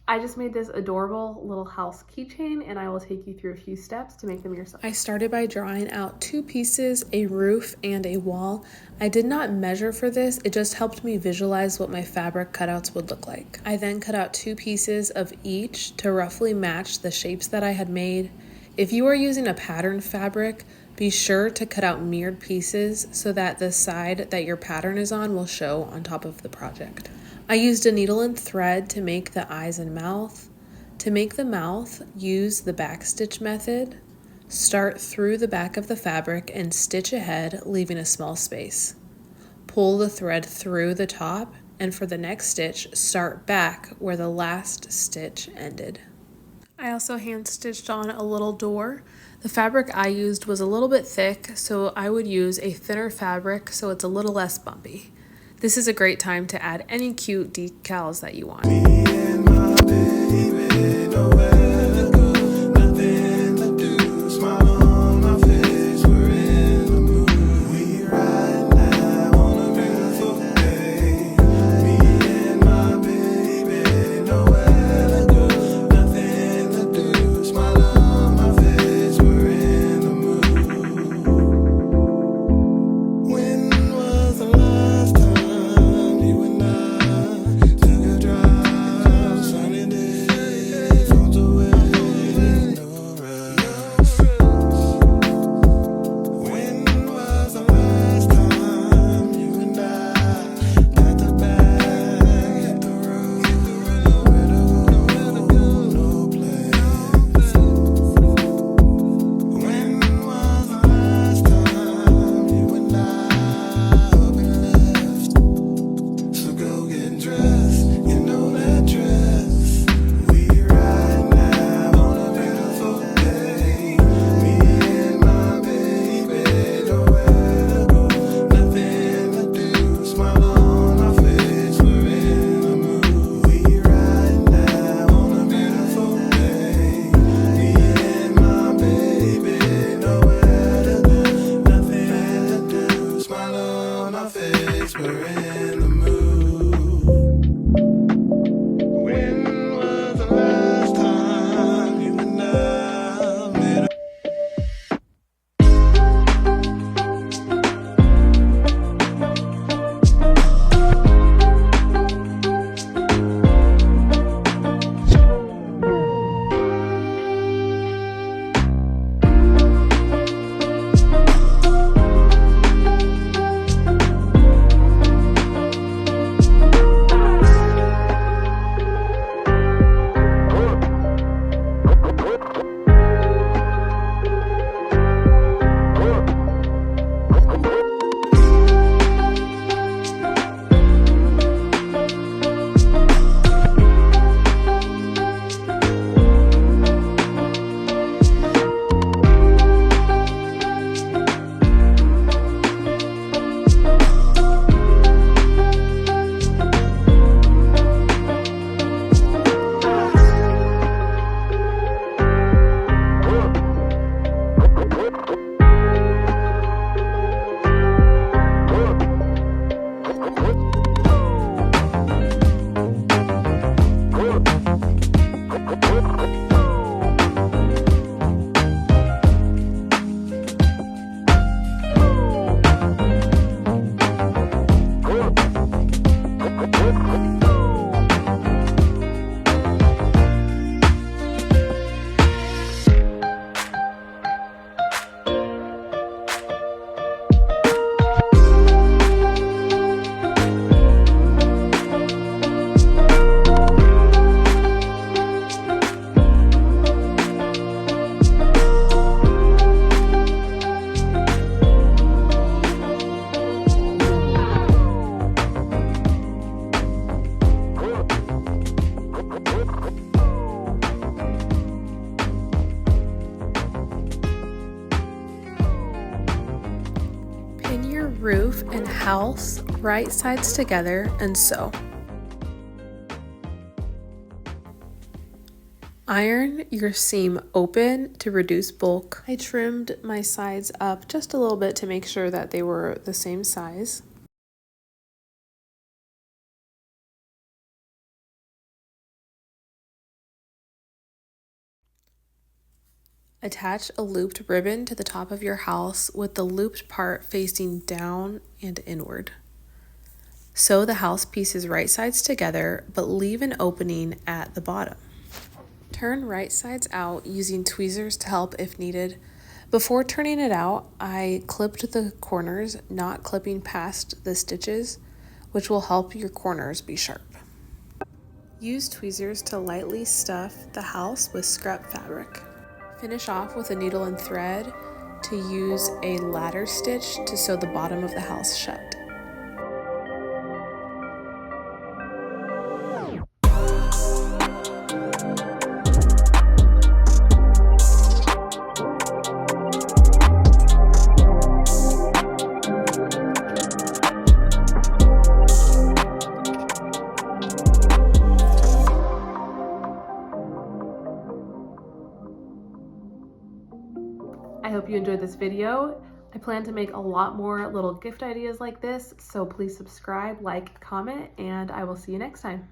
I just made this adorable little house keychain and I will take you through a few steps to make them yourself. I started by drawing out 2 pieces, a roof and a wall. I did not measure for this, it just helped me visualize what my fabric cutouts would look like. I then cut out 2 pieces of each to roughly match the shapes that I had made. If you are using a pattern fabric, be sure to cut out mirrored pieces so that the side that your pattern is on will show on top of the project. I used a needle and thread to make the eyes and mouth. To make the mouth, use the backstitch method. Start through the back of the fabric and stitch ahead, leaving a small space. Pull the thread through the top, and for the next stitch, start back where the last stitch ended. I also hand stitched on a little door. The fabric I used was a little bit thick, so I would use a thinner fabric so it's a little less bumpy. This is a great time to add any cute decals that you want. Roof and house right sides together and sew. Iron your seam open to reduce bulk. I trimmed my sides up just a little bit to make sure that they were the same size. Attach a looped ribbon to the top of your house with the looped part facing down and inward. Sew the house pieces right sides together, but leave an opening at the bottom. Turn right sides out using tweezers to help if needed. Before turning it out, I clipped the corners, not clipping past the stitches, which will help your corners be sharp. Use tweezers to lightly stuff the house with scrap fabric. Finish off with a needle and thread to use a ladder stitch to sew the bottom of the house shut. I hope you enjoyed this video. I plan to make a lot more little gift ideas like this, so please subscribe, like, comment, and I will see you next time.